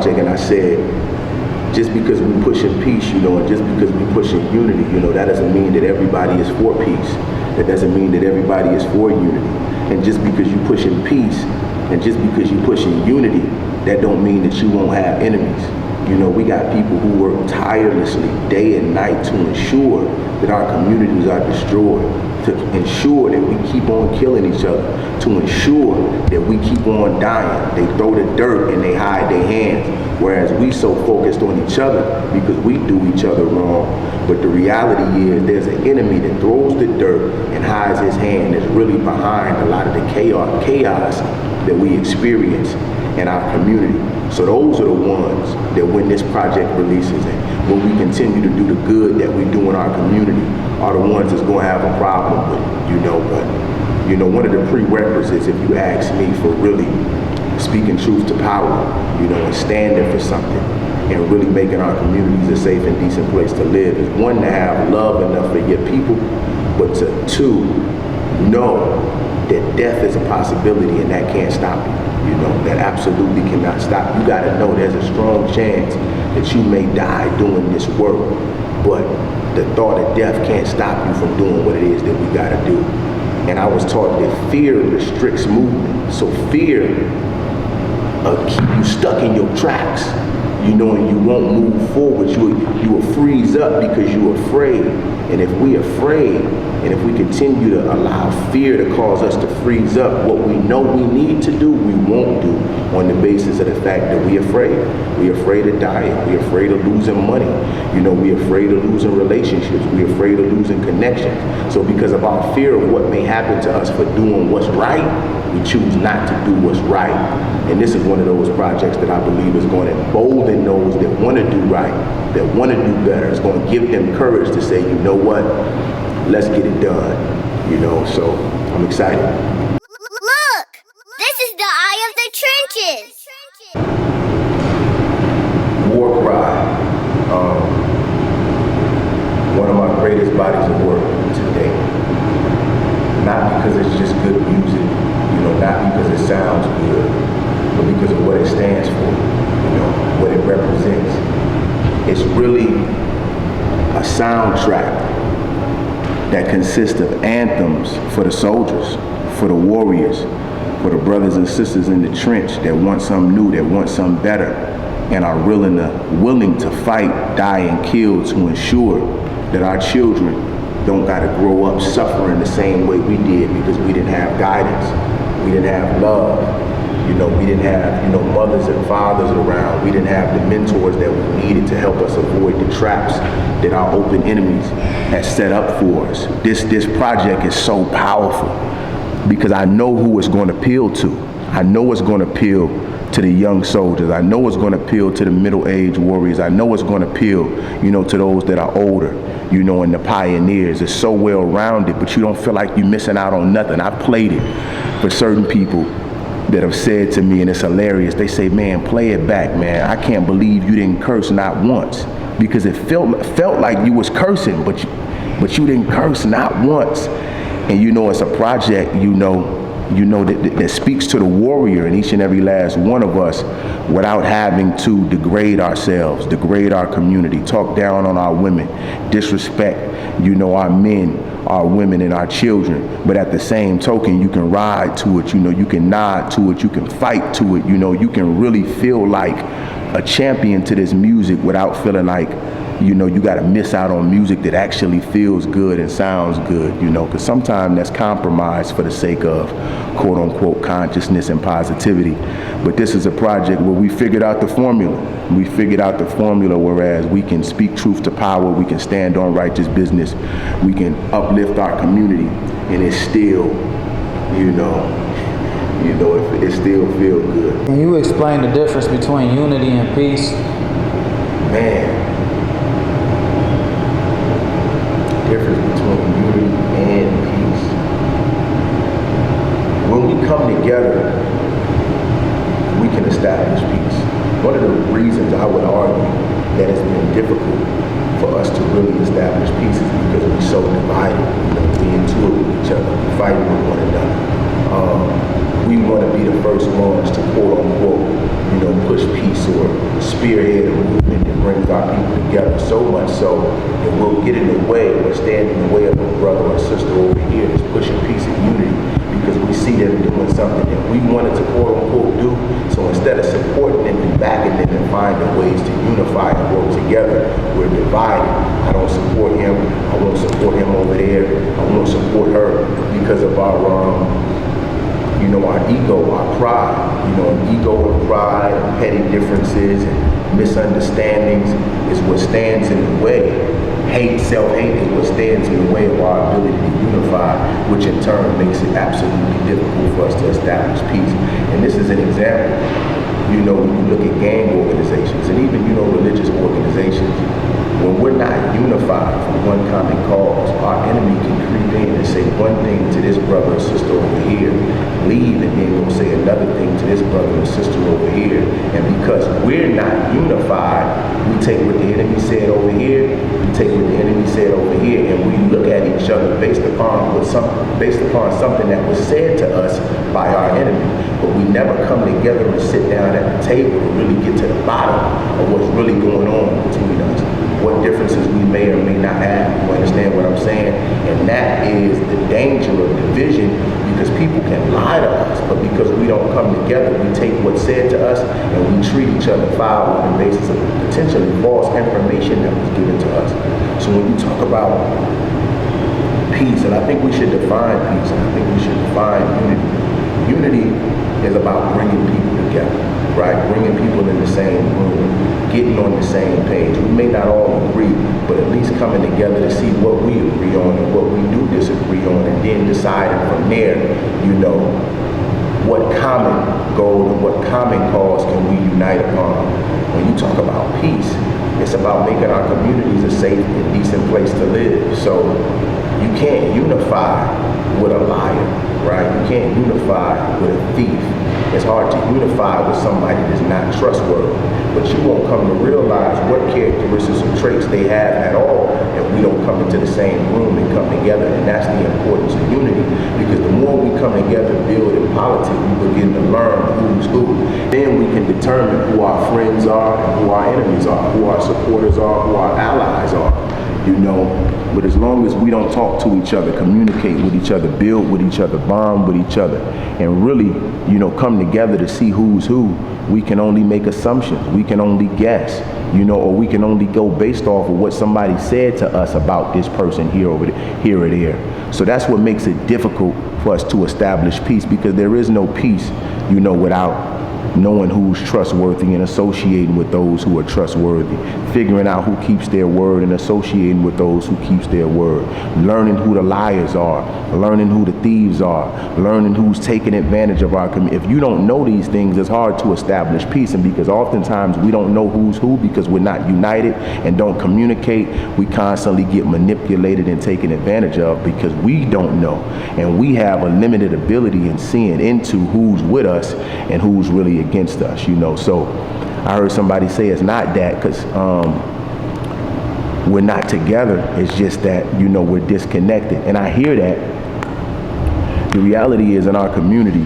project and I said, just because we pushing peace, you know, and just because we pushing unity, you know, that doesn't mean that everybody is for peace. That doesn't mean that everybody is for unity. And just because you pushing peace and just because you pushing unity, that don't mean that you won't have enemies. You know, we got people who work tirelessly day and night to ensure that our communities are destroyed, to ensure that we keep on killing each other, to ensure that we keep on dying. They throw the dirt and they hide their hands, whereas we so focused on each other because we do each other wrong. But the reality is there's an enemy that throws the dirt and hides his hand that's really behind a lot of the chaos that we experience in our community. So those are the ones that when this project releases and when we continue to do the good that we do in our community are the ones that's going to have a problem with it, you know. But, you know, one of the prerequisites, if you ask me, for really speaking truth to power, you know, and standing for something and really making our communities a safe and decent place to live is, one, to have love enough for your people, but to, two, know that death is a possibility and that can't stop you. You know, that absolutely cannot stop. You got to know there's a strong chance that you may die doing this work, but the thought of death can't stop you from doing what it is that we got to do. And I was taught that fear restricts movement. So fear keep you stuck in your tracks, you know, and you won't move forward. You will freeze up because you're afraid. And if we're afraid, and if we continue to allow fear to cause us to freeze up, what we know we need to do, we won't do, on the basis of the fact that we're afraid. We're afraid of dying. We're afraid of losing money. You know, we're afraid of losing relationships. We're afraid of losing connections. So because of our fear of what may happen to us for doing what's right, we choose not to do what's right. And this is one of those projects that I believe is going to embolden those that want to do right, that want to do better. It's going to give them courage to say, you know what, let's get it done. You know, so I'm excited. Look! This is the eye of the trenches! War Cry, one of my greatest bodies of work today. Not because it's just good music, you know, not because it sounds good, but because of what it stands for, you know, what it represents. It's really a soundtrack that consists of anthems for the soldiers, for the warriors, for the brothers and sisters in the trench that want something new, that want something better, and are willing to fight, die, and kill to ensure that our children don't gotta grow up suffering the same way we did because we didn't have guidance, we didn't have love, you know, we didn't have, you know, mothers and fathers around, we didn't have the mentors that we needed to help us avoid the traps that our open enemies had set up for us. This project is so powerful because I know who it's going to appeal to. I know it's going to appeal to the young soldiers. I know it's going to appeal to the middle-aged warriors. I know it's going to appeal, you know, to those that are older, you know, and the pioneers. It's so well-rounded, but you don't feel like you're missing out on nothing. I've played it for certain people that have said to me, and it's hilarious, they say, man, play it back, man. I can't believe you didn't curse not once, because it felt like you was cursing, but you didn't curse not once. And you know, it's a project, you know that speaks to the warrior in each and every last one of us without having to degrade ourselves, degrade our community, talk down on our women, disrespect, you know, our men, our women, and our children. But at the same token, you can ride to it, you know, you can nod to it, you can fight to it, you know, you can really feel like a champion to this music without feeling like, you know, you got to miss out on music that actually feels good and sounds good, you know, because sometimes that's compromised for the sake of quote unquote consciousness and positivity. But this is a project where we figured out the formula. We figured out the formula, whereas we can speak truth to power, we can stand on righteous business, we can uplift our community, and it's still, you know, it still feels good. Can you explain the difference between unity and peace? Man. Difference between unity and peace. When we come together, we can establish peace. One of the reasons I would argue that it's been difficult for us to really establish peace is because we're so divided. You know, we into it with each other, we fight with one another. We want to be the first ones to quote unquote, you know, push peace or spearhead a movement that brings our people together, so much so that we'll get in the way or stand in the way of a brother or sister over here that's pushing peace and unity because we see them doing something that we wanted to quote unquote do. So instead of supporting them and backing them and finding ways to unify and work together, we're divided. I don't support him. I won't support him over there. I won't support her because of our our ego, our pride, ego and pride, and petty differences and misunderstandings is what stands in the way. Hate, self-hate is what stands in the way of our ability to unify, which in turn makes it absolutely difficult for us to establish peace. And this is an example, when you look at gang organizations and even, religious organizations, when we're not unified for one common cause, our enemy can creep in and say one thing to this brother or sister over here, leave, and then we'll say another thing to this brother or sister over here. And because we're not unified, we take what the enemy said over here, we take what the enemy said over here, and we look at each other based upon something that was said to us by our enemy. But we never come together and sit down at the table to really get to the bottom of what's really going on between us. What differences we may or may not have. You understand what I'm saying? And that is the danger of division, because people can lie to us, but because we don't come together, we take what's said to us and we treat each other foul on the basis of potentially false information that was given to us. So when you talk about peace, and I think we should define peace, and I think we should define unity. Unity is about bringing people together, right? Bringing people in the same room, getting on the same page. We may not all agree, but at least coming together to see what we agree on and what we do disagree on, and then deciding from there, what common goal and what common cause can we unite upon. When you talk about peace, it's about making our communities a safe and decent place to live. So you can't unify with a liar, right? You can't unify with a thief. It's hard to unify with somebody that's not trustworthy, but you won't come to realize what characteristics or traits they have at all if we don't come into the same room and come together. And that's the importance of unity, because the more we come together, build in politics, we begin to learn who's who. Then we can determine who our friends are and who our enemies are, who our supporters are, who our allies are. But as long as we don't talk to each other, communicate with each other, build with each other, bond with each other, and really, come together to see who's who, we can only make assumptions. We can only guess, or we can only go based off of what somebody said to us about this person here or there. So that's what makes it difficult for us to establish peace, because there is no peace, without knowing who's trustworthy and associating with those who are trustworthy, figuring out who keeps their word and associating with those who keeps their word, learning who the liars are, learning who the thieves are, learning who's taking advantage of our community. If you don't know these things, it's hard to establish peace. And because oftentimes we don't know who's who because we're not united and don't communicate, we constantly get manipulated and taken advantage of because we don't know. And we have a limited ability in seeing into who's with us and who's really against us, So I heard somebody say it's not that because we're not together. It's just that, we're disconnected. And I hear that. The reality is, in our community,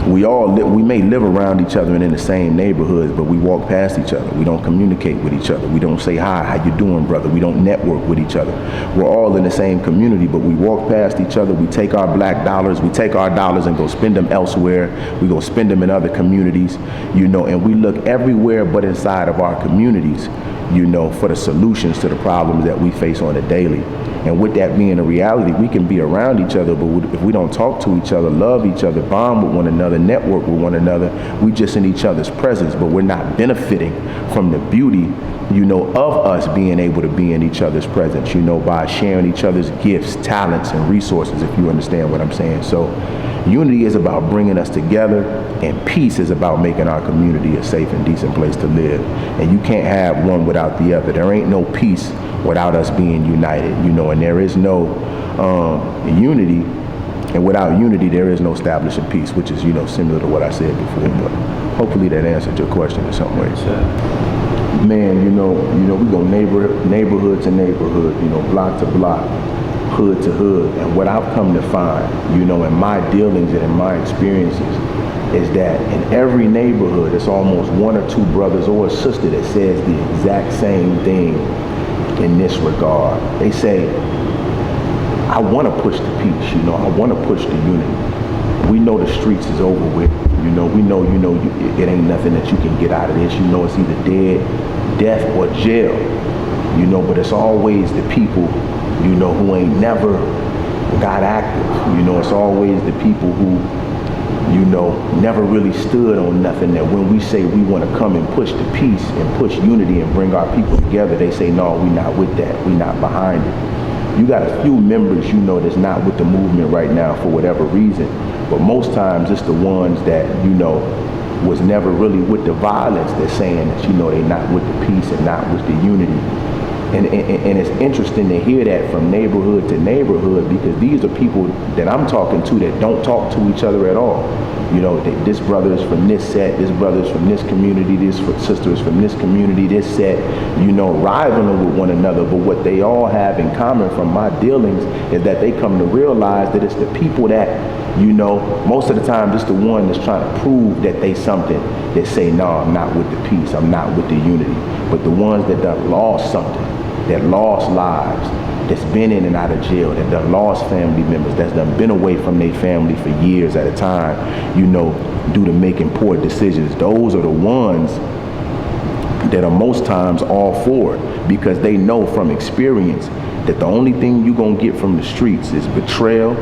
we may live around each other and in the same neighborhoods, but we walk past each other. We don't communicate with each other. We don't say, hi, how you doing, brother? We don't network with each other. We're all in the same community, but we walk past each other. We take our black dollars, we take our dollars and go spend them elsewhere. We go spend them in other communities, and we look everywhere but inside of our communities, for the solutions to the problems that we face on a daily. And with that being a reality, we can be around each other, but if we don't talk to each other, love each other, bond with one another, network with one another, we just in each other's presence, but we're not benefiting from the beauty, of us being able to be in each other's presence, by sharing each other's gifts, talents, and resources, if you understand what I'm saying. So unity is about bringing us together, and peace is about making our community a safe and decent place to live. And you can't have one without the other. There ain't no peace without us being united, and there is no unity, and without unity there is no establishing peace, which is, similar to what I said before. But hopefully that answered your question in some way. Man, we go neighborhood to neighborhood, block to block, hood to hood. And what I've come to find, in my dealings and in my experiences, is that in every neighborhood, it's almost one or two brothers or a sister that says the exact same thing in this regard. They say, I want to push the peace, I want to push the unity. We know the streets is over with, we know, it ain't nothing that you can get out of this. It's either death or jail, but it's always the people, who ain't never got active. It's always the people who, never really stood on nothing, that when we say we want to come and push the peace and push unity and bring our people together, they say, no, we not with that. We not behind it. You got a few members, that's not with the movement right now for whatever reason. But most times it's the ones that, was never really with the violence that's saying that, they not with the peace and not with the unity. And it's interesting to hear that from neighborhood to neighborhood, because these are people that I'm talking to that don't talk to each other at all. This brother is from this set, this brother is from this community, this sister is from this community, this set, rivaling with one another. But what they all have in common from my dealings is that they come to realize that it's the people that, most of the time it's the one that's trying to prove that they something, that say, no, I'm not with the peace, I'm not with the unity. But the ones that done lost something, that lost lives, that's been in and out of jail, that done lost family members, that's done been away from their family for years at a time, due to making poor decisions. Those are the ones that are most times all for it, because they know from experience that the only thing you're gonna get from the streets is betrayal,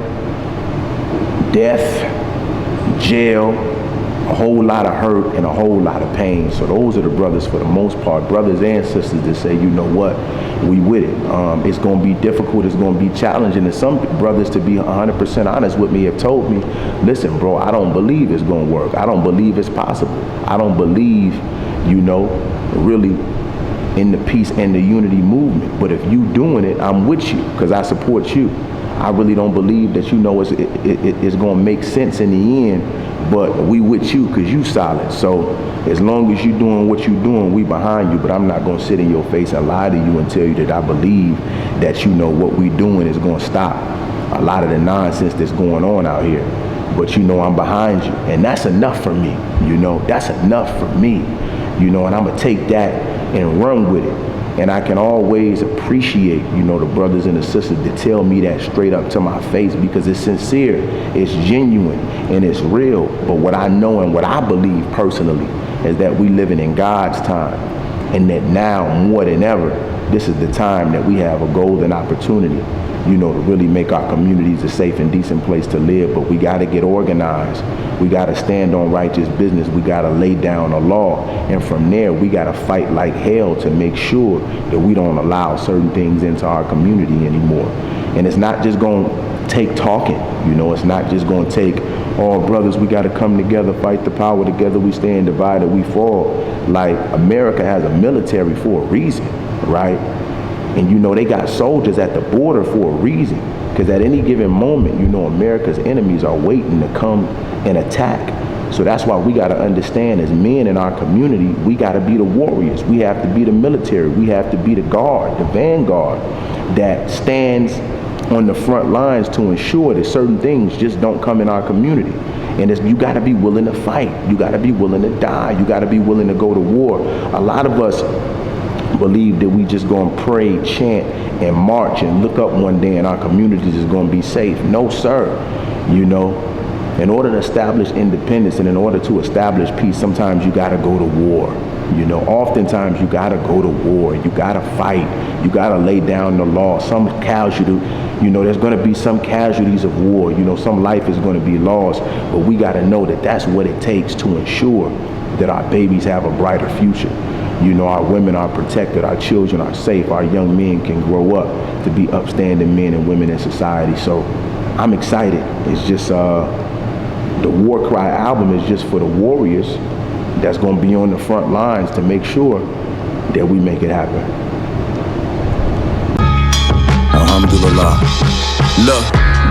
death, jail, a whole lot of hurt and a whole lot of pain. So those are the brothers, for the most part, brothers and sisters, that say, what, we with it. It's going to be difficult, it's going to be challenging. And some brothers, to be 100% honest with me, have told me, listen, bro, I don't believe it's going to work. I don't believe it's possible. I don't believe, really in the peace and the unity movement. But if you doing it, I'm with you, because I support you. I really don't believe that, it's going to make sense in the end. But we with you, because you solid. So as long as you doing what you doing, we behind you. But I'm not going to sit in your face and lie to you and tell you that I believe that, what we doing is going to stop a lot of the nonsense that's going on out here. But I'm behind you. And that's enough for me. That's enough for me. And I'm going to take that and run with it. And I can always appreciate, the brothers and the sisters that tell me that straight up to my face, because it's sincere, it's genuine, and it's real. But what I know and what I believe personally is that we living in God's time, and that now more than ever, this is the time that we have a golden opportunity, to really make our communities a safe and decent place to live. But we got to get organized. We got to stand on righteous business. We got to lay down a law. And from there, we got to fight like hell to make sure that we don't allow certain things into our community anymore. And it's not just going to take talking. It's not just going to take, all brothers, we got to come together, fight the power together. We stand divided, we fall. Like, America has a military for a reason, right? And they got soldiers at the border for a reason, because at any given moment, America's enemies are waiting to come and attack. So that's why we got to understand, as men in our community, we got to be the warriors. We have to be the military. We have to be the guard, the vanguard that stands on the front lines to ensure that certain things just don't come in our community. And you got to be willing to fight. You got to be willing to die. You got to be willing to go to war. A lot of us believe that we just gonna pray, chant, and march and look up one day and our communities is gonna be safe. No, sir. In order to establish independence and in order to establish peace, sometimes you gotta go to war. Oftentimes you gotta go to war. You gotta fight. You gotta lay down the law. Some casualty, there's gonna be some casualties of war. Some life is gonna be lost. But we gotta know that that's what it takes to ensure that our babies have a brighter future. Our women are protected, our children are safe, our young men can grow up to be upstanding men and women in society. So I'm excited. It's just, the War Cry album is just for the warriors that's going to be on the front lines to make sure that we make it happen. Alhamdulillah. Look,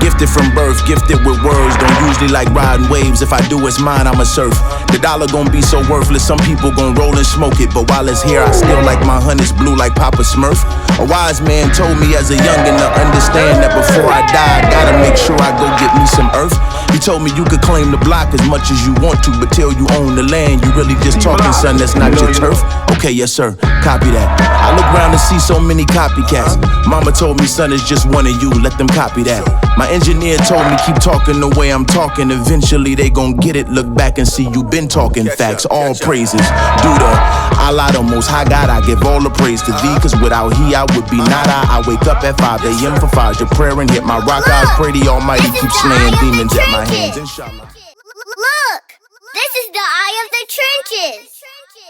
Gifted from birth, gifted with words. Don't usually like riding waves. If I do, it's mine, I'ma surf. The dollar gon' be so worthless, some people gon' roll and smoke it. But while it's here, I still like my honey's blue like Papa Smurf. A wise man told me as a youngin' to understand that before I die, I gotta make sure I go get me some earth. He told me you could claim the block as much as you want to, but till you own the land, you really just talking, son, that's not your turf. Okay, yes sir, copy that. I look around and see so many copycats. Mama told me, son, it's just one of you, let them copy that. My engineer told me keep talking the way I'm talking. Eventually they gon' get it, look back and see you been talking facts. All praises due to Allah, the most high God. I give all the praise to thee, cause without he I would be nada. I wake up at 5 a.m. for Fajr prayer and hit my rock. I pray the Almighty keep slaying demons at my hands, inshallah. Look, this is the eye of the trenches.